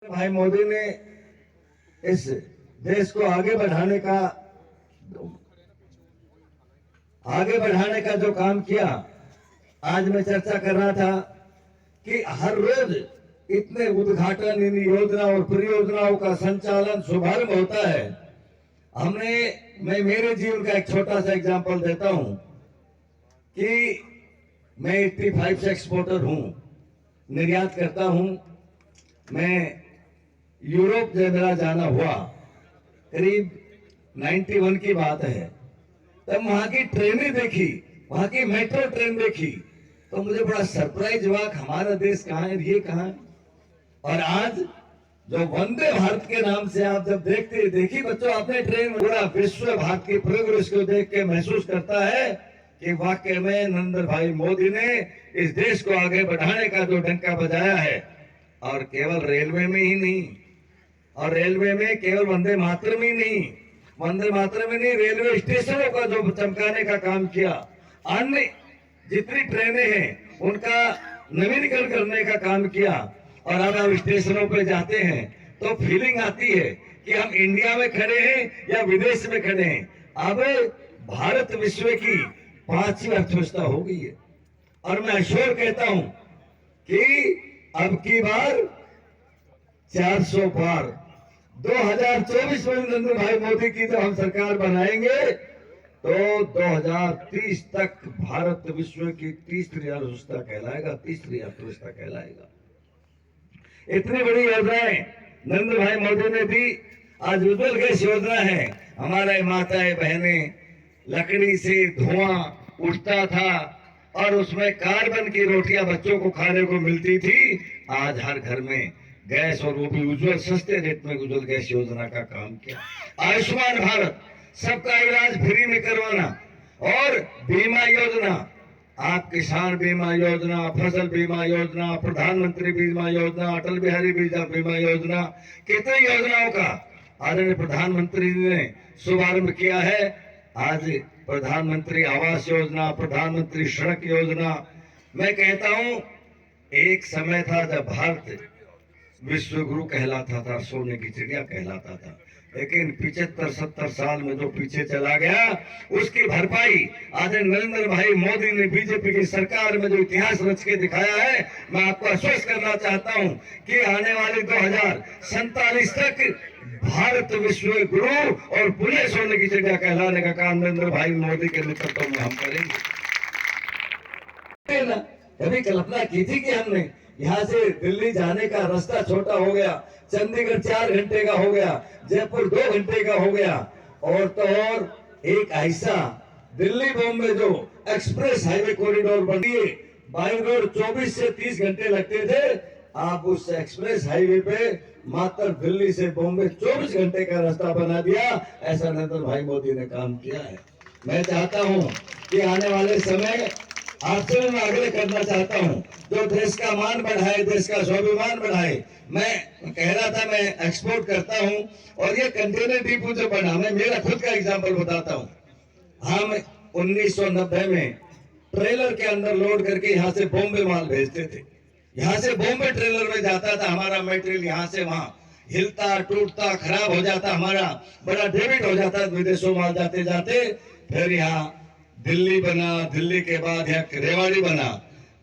भाई मोदी ने इस देश को आगे बढ़ाने का जो काम किया, आज मैं चर्चा कर रहा था कि हर रोज इतने उद्घाटन इन योजना और परियोजनाओं का संचालन शुभारंभ होता है। मैं मेरे जीवन का एक छोटा सा एग्जांपल देता हूं कि मैं 85 से एक्सपोर्टर हूं, निर्यात करता हूं। मैं यूरोप जब मेरा जाना हुआ, करीब 91 की बात है, तब वहां की ट्रेनें देखी, वहां की मेट्रो ट्रेन देखी, तो मुझे बड़ा सरप्राइज हुआ कि हमारा देश कहाँ है, ये कहाँ है। और आज जो वंदे भारत के नाम से आप जब देखी बच्चों, आपने ट्रेन, पूरा विश्व भारत की प्रोग्रेस को देख के महसूस करता है कि वाकई में नरेंद्र भाई मोदी ने इस देश को आगे बढ़ाने का जो डंका बजाया है। और केवल रेलवे में ही नहीं, और रेलवे में केवल वंदे मातरम ही नहीं, वंदे मातरम ही नहीं, रेलवे स्टेशनों का जो चमकाने का काम किया, अन्य जितनी ट्रेनें हैं उनका नवीनीकरण करने का काम किया। और अब आप स्टेशनों पे जाते हैं तो फीलिंग आती है कि हम इंडिया में खड़े हैं या विदेश में खड़े हैं। अब भारत विश्व की 5वीं अर्थव्यवस्था हो गई है। और मैं अश्योर कहता हूं कि अब की बार 400 पार 2024 में नरेंद्र भाई मोदी की जब हम सरकार बनाएंगे तो 2030 तक भारत विश्व की तीसरी अर्थव्यवस्था कहलाएगा, तीसरी अर्थव्यवस्था कहलाएगा। इतनी बड़ी योजनाएं नरेंद्र भाई मोदी ने दी। आज उज्ज्वल गैस योजना है, हमारे माताएं बहनें, लकड़ी से धुआं उठता था और उसमें कार्बन की रोटियां बच्चों को खाने को मिलती थी। आज हर घर में गैस, और वो भी उज्ज्वल सस्ते रेट में उज्ज्वल गैस योजना का काम किया। आयुष्मान भारत, सबका इलाज फ्री में करवाना, और बीमा योजना, आप किसान बीमा योजना, फसल बीमा योजना, प्रधानमंत्री बीमा योजना, अटल बिहारी बीमा योजना, कितनी योजनाओं का आदरणीय प्रधानमंत्री ने शुभारंभ किया है। आज प्रधानमंत्री आवास योजना, प्रधानमंत्री सड़क योजना। मैं कहता हूं, एक समय था जब भारत विश्व गुरु कहलाता था, सोने की चिड़िया कहलाता था, लेकिन 75-70 साल में जो पीछे चला गया, उसकी भरपाई आज नरेंद्र भाई मोदी ने बीजेपी की सरकार में जो इतिहास रच के दिखाया है। मैं आपको आश्वस्त करना चाहता हूं कि आने वाले 2047 तक भारत विश्व गुरु और पुणे सोने की चिड़िया कहलाने का काम नरेंद्र भाई मोदी के नेतृत्व में हम करेंगे। कभी कल्पना की थी कि हमने यहाँ से दिल्ली जाने का रास्ता छोटा हो गया, चंडीगढ़ 4 घंटे का हो गया, जयपुर 2 घंटे का हो गया, और तो और एक ऐसा दिल्ली बॉम्बे जो एक्सप्रेस हाईवे कॉरिडोर बनिए, बाई रोड 24 से 30 घंटे लगते थे, आप उस एक्सप्रेस हाईवे पे मात्र दिल्ली से बॉम्बे 24 घंटे का रास्ता बना दिया। ऐसा नरेंद्र भाई मोदी ने काम किया है। मैं चाहता हूं कि आने वाले समय आपसे मैं आग्रह करना चाहता हूं, जो देश का मान बढ़ाए, देश का स्वाभिमान बढ़ाए। मैं कह रहा था, मैं एक्सपोर्ट करता हूं, और ये कंटेनर डिपो जो बना, मैं मेरा खुद का एग्जांपल बताता हूं। हम 1990 में ट्रेलर के अंदर लोड करके यहां से बॉम्बे माल भेजते थे। यहां से बॉम्बे ट्रेलर में जाता था, हमारा मटेरियल यहां से वहां हिलता, टूटता, खराब हो जाता, हमारा बड़ा डेबिट हो जाता विदेशों माल जाते जाते। फिर यहाँ दिल्ली बना, दिल्ली के बाद यहाँ रेवाड़ी बना,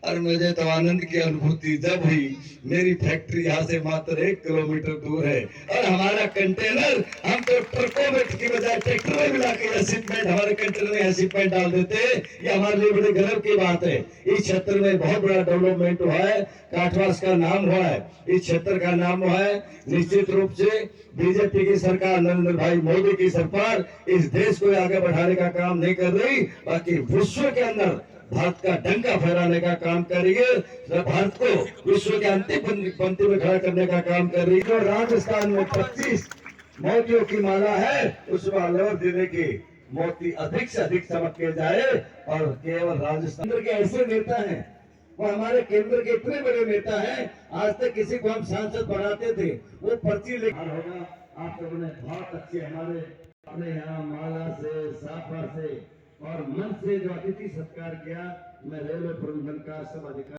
और मुझे तो आनंद की अनुभूति जब हुई, मेरी फैक्ट्री यहाँ से मात्र 1 किलोमीटर दूर है, और हमारा कंटेनर हम तो ट्रकों में की बजाय ट्रैक्टर में मिला के शिपमेंट, हमारे कंटेनर में शिपमेंट डाल देते। ये हमारे लिए बड़े गर्व की बात है। इस क्षेत्र में बहुत बड़ा डेवलपमेंट हुआ है, काठवास का नाम हुआ है, इस क्षेत्र का नाम हुआ है। निश्चित रूप से बीजेपी की सरकार, नरेंद्र भाई मोदी की सरकार इस देश को आगे बढ़ाने का काम नहीं कर रही, बाकी विश्व के अंदर भारत का डंका फहराने का काम कर रही है, भारत को विश्व के अंतिम पंक्ति में खड़ा करने का काम कर रही है। जो राजस्थान में 25 मोतियों की माला है, उसमें अलवर जिले के मोती अधिक से अधिक चमक के जाए। और केवल राजस्थान के ऐसे नेता हैं, वो हमारे केंद्र के इतने बड़े नेता हैं, आज तक किसी को हम सांसद बनाते थे, वो पर्ची लेकर होगा। आप लोगों ने बहुत अच्छे हमारे अपने यहाँ माला से, साफा से और मन से जो अतिथि सत्कार किया, मैं रेलवे प्रबंधन का सब अधिकारी